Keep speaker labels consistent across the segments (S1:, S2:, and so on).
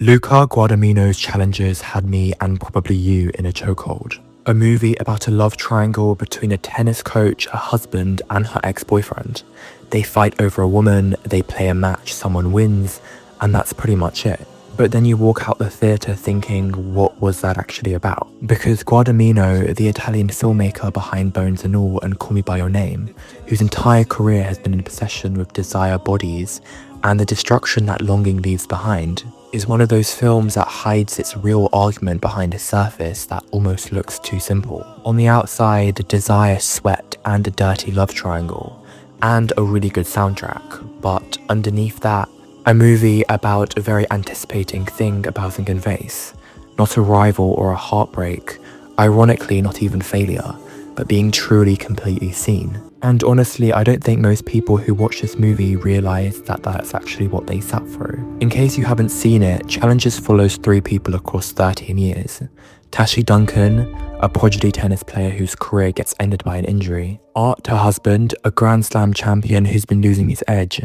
S1: Luca Guadagnino's challenges had me and probably you in a chokehold. A movie about a love triangle between a tennis coach, a husband, and her ex-boyfriend. They fight over a woman, they play a match, someone wins, and that's pretty much it. But then you walk out the theatre thinking, what was that actually about? Because Guadagnino, the Italian filmmaker behind Bones and All and Call Me By Your Name, whose entire career has been in obsession with desire bodies and the destruction that longing leaves behind, is one of those films that hides its real argument behind a surface that almost looks too simple. On the outside, desire, sweat, and a dirty love triangle, and a really good soundtrack, but underneath that, a movie about a very anticipating thing about Think and Face, not a rival or a heartbreak, ironically not even failure, but being truly completely seen. And honestly, I don't think most people who watch this movie realise that that's actually what they sat through. In case you haven't seen it, Challenges follows 3 people across 13 years. Tashi Duncan, a prodigy tennis player whose career gets ended by an injury. Art, her husband, a Grand Slam champion who's been losing his edge.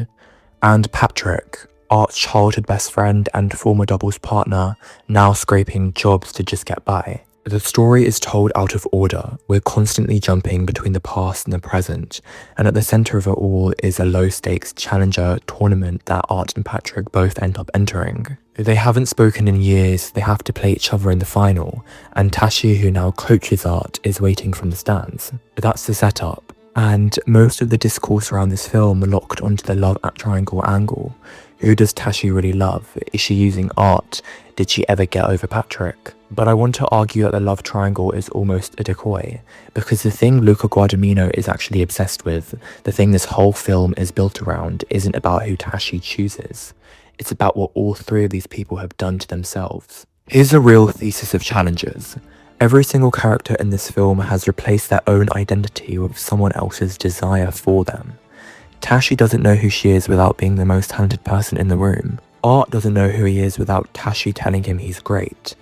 S1: And Patrick, Art's childhood best friend and former doubles partner, now scraping jobs to just get by. The story is told out of order. We're constantly jumping between the past and the present, and at the centre of it all is a low-stakes challenger tournament that Art and Patrick both end up entering. They haven't spoken in years, they have to play each other in the final, and Tashi, who now coaches Art, is waiting from the stands. That's the setup, and most of the discourse around this film locked onto the love triangle angle. Who does Tashi really love? Is she using Art? Did she ever get over Patrick? But I want to argue that the love triangle is almost a decoy, because the thing Luca Guadagnino is actually obsessed with, the thing this whole film is built around, isn't about who Tashi chooses. It's about what all 3 of these people have done to themselves. Here's a real thesis of Challenges. Every single character in this film has replaced their own identity with someone else's desire for them. Tashi doesn't know who she is without being the most talented person in the room. Art doesn't know who he is without Tashi telling him he's great.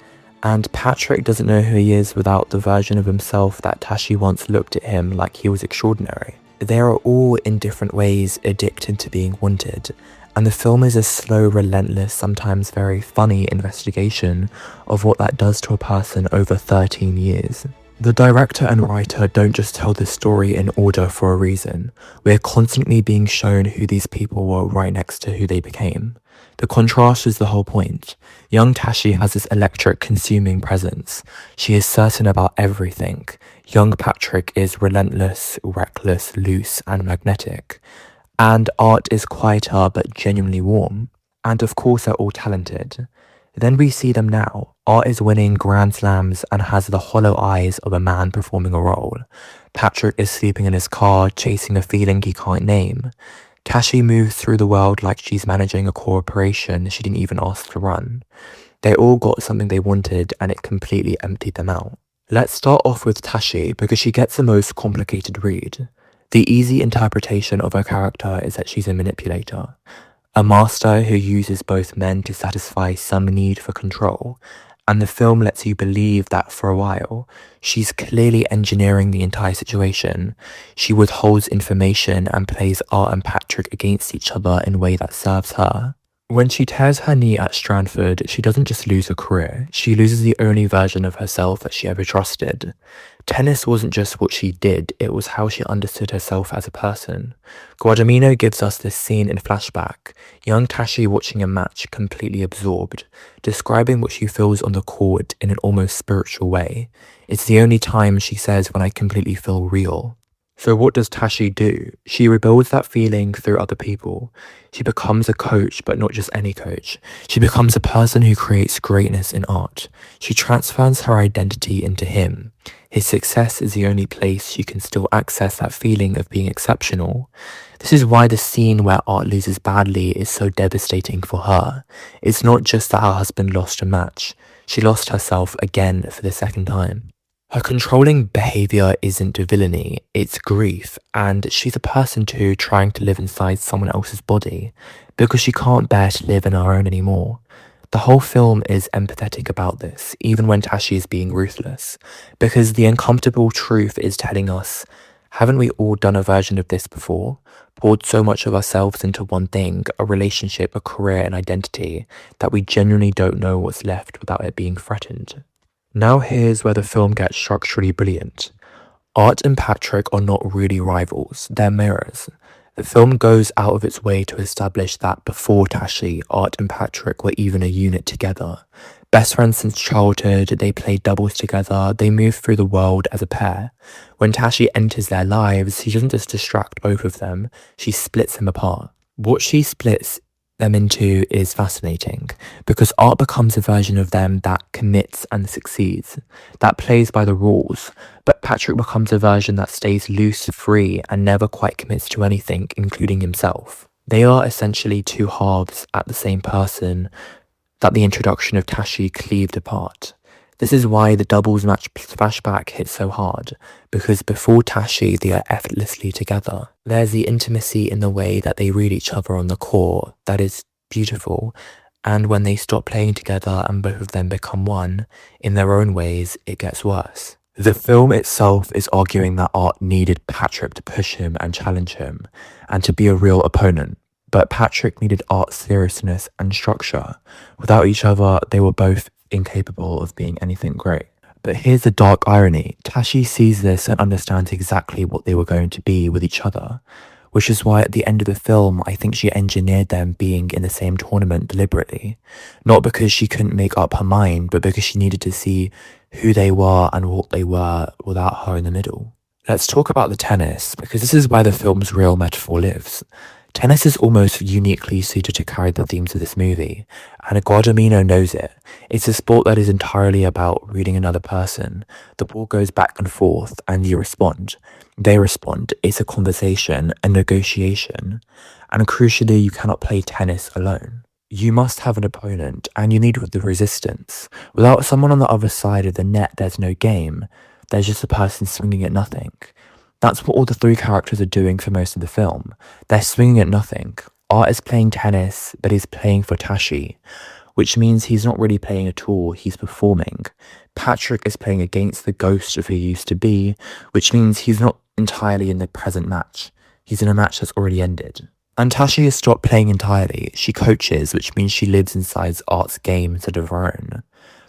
S1: And Patrick doesn't know who he is without the version of himself that Tashi once looked at him like he was extraordinary. They are all in different ways addicted to being wanted, and the film is a slow, relentless, sometimes very funny investigation of what that does to a person over 13 years. The director and writer don't just tell the story in order for a reason. We're constantly being shown who these people were right next to who they became. The contrast is the whole point. Young Tashi has this electric, consuming presence. She is certain about everything. Young Patrick is relentless, reckless, loose, and magnetic. And Art is quieter but genuinely warm. And of course they're all talented. Then we see them now. Art is winning Grand Slams and has the hollow eyes of a man performing a role. Patrick is sleeping in his car, chasing a feeling he can't name. Tashi moves through the world like she's managing a corporation she didn't even ask to run. They all got something they wanted and it completely emptied them out. Let's start off with Tashi because she gets the most complicated read. The easy interpretation of her character is that she's a manipulator. A master who uses both men to satisfy some need for control, and the film lets you believe that for a while. She's clearly engineering the entire situation. She withholds information and plays Art and Patrick against each other in a way that serves her. When she tears her knee at Stratford, she doesn't just lose a career, she loses the only version of herself that she ever trusted. Tennis wasn't just what she did, it was how she understood herself as a person. Guadagnino gives us this scene in flashback, young Tashi watching a match completely absorbed, describing what she feels on the court in an almost spiritual way. It's the only time she says when I completely feel real. So what does Tashi do? She rebuilds that feeling through other people. She becomes a coach, but not just any coach. She becomes a person who creates greatness in Art. She transfers her identity into him. His success is the only place she can still access that feeling of being exceptional. This is why the scene where Art loses badly is so devastating for her. It's not just that her husband lost a match. She lost herself again for the 2nd time. Her controlling behaviour isn't villainy, it's grief, and she's a person too trying to live inside someone else's body, because she can't bear to live in her own anymore. The whole film is empathetic about this, even when Tashi is being ruthless, because the uncomfortable truth is telling us Haven't we all done a version of this before? Poured so much of ourselves into one thing, a relationship, a career, an identity, that we genuinely don't know what's left without it being threatened. Now here's where the film gets structurally brilliant. Art and Patrick are not really rivals, they're mirrors. The film goes out of its way to establish that before Tashi, Art and Patrick were even a unit together. Best friends since childhood, they played doubles together, they move through the world as a pair. When Tashi enters their lives, she doesn't just distract both of them, she splits them apart. What she splits them into is fascinating, because Art becomes a version of them that commits and succeeds, that plays by the rules, but Patrick becomes a version that stays loose, free, and never quite commits to anything, including himself. They are essentially two halves at the same person that the introduction of Tashi cleaved apart. This is why the doubles match flashback hits so hard, because before Tashi they are effortlessly together. There's the intimacy in the way that they read each other on the court that is beautiful, and when they stop playing together and both of them become one, in their own ways, it gets worse. The film itself is arguing that Art needed Patrick to push him and challenge him, and to be a real opponent. But Patrick needed Art's seriousness and structure. Without each other, they were both incapable of being anything great. But here's the dark irony. Tashi sees this and understands exactly what they were going to be with each other, which is why at the end of the film, I think she engineered them being in the same tournament deliberately. Not because she couldn't make up her mind, but because she needed to see who they were and what they were without her in the middle. Let's talk about the tennis, because this is where the film's real metaphor lives. Tennis is almost uniquely suited to carry the themes of this movie, and Guadagnino knows it. It's a sport that is entirely about reading another person. The ball goes back and forth, and you respond. They respond. It's a conversation, a negotiation. And crucially, you cannot play tennis alone. You must have an opponent, and you need the resistance. Without someone on the other side of the net, there's no game. There's just a person swinging at nothing. That's what all the three characters are doing for most of the film. They're swinging at nothing. Art is playing tennis, but he's playing for Tashi, which means he's not really playing at all, he's performing. Patrick is playing against the ghost of who he used to be, which means he's not entirely in the present match. He's in a match that's already ended. And Tashi has stopped playing entirely. She coaches, which means she lives inside Art's game instead of her own.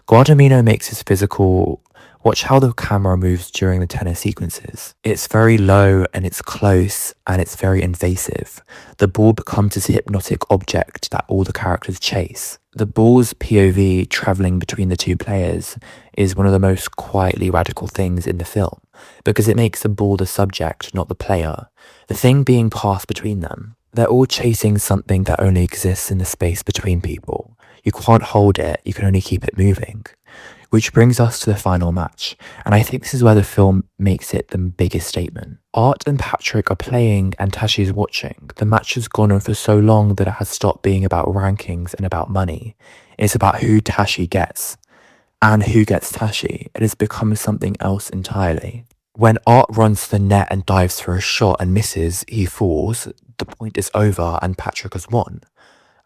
S1: Guadagnino makes his physical. Watch how the camera moves during the tennis sequences. It's very low and it's close and it's very invasive. The ball becomes this hypnotic object that all the characters chase. The ball's POV traveling between the two players is one of the most quietly radical things in the film, because it makes the ball the subject, not the player, the thing being passed between them. They're all chasing something that only exists in the space between people. You can't hold it, you can only keep it moving. Which brings us to the final match, and I think this is where the film makes it the biggest statement. Art and Patrick are playing and Tashi is watching. The match has gone on for so long that it has stopped being about rankings and about money. It's about who Tashi gets, and who gets Tashi. It has become something else entirely. When Art runs to the net and dives for a shot and misses, he falls, the point is over and Patrick has won.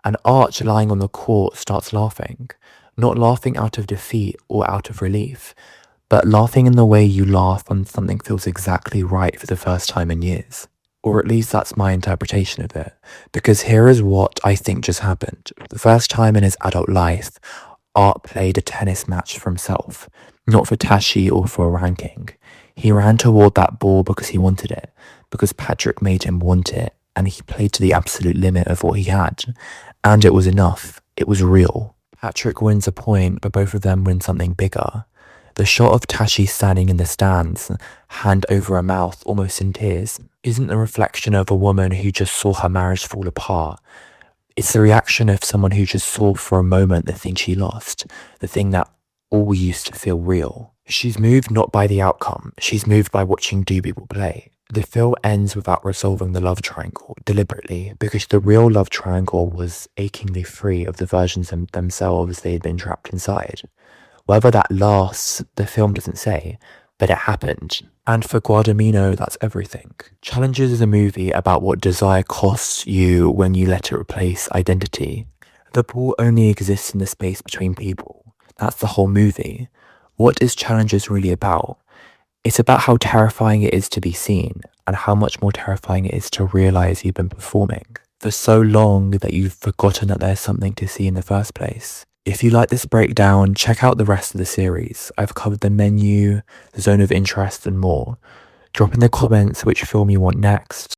S1: And Art, lying on the court, starts laughing. Not laughing out of defeat or out of relief, but laughing in the way you laugh when something feels exactly right for the first time in years. Or at least that's my interpretation of it, because here is what I think just happened. For the first time in his adult life, Art played a tennis match for himself, not for Tashi or for a ranking. He ran toward that ball because he wanted it, because Patrick made him want it, and he played to the absolute limit of what he had. And it was enough. It was real. Patrick wins a point, but both of them win something bigger. The shot of Tashi standing in the stands, hand over her mouth, almost in tears, isn't a reflection of a woman who just saw her marriage fall apart. It's the reaction of someone who just saw for a moment the thing she lost, the thing that all used to feel real. She's moved not by the outcome, she's moved by watching two people play. The film ends without resolving the love triangle, deliberately, because the real love triangle was achingly free of the versions of themselves they had been trapped inside. Whether that lasts, the film doesn't say, but it happened. And for Guadagnino, that's everything. Challenges is a movie about what desire costs you when you let it replace identity. The ball only exists in the space between people. That's the whole movie. What is Challenges really about? It's about how terrifying it is to be seen, and how much more terrifying it is to realize you've been performing for so long that you've forgotten that there's something to see in the first place. If you like this breakdown, check out the rest of the series. I've covered the menu, the zone of interest, and more. Drop in the comments which film you want next.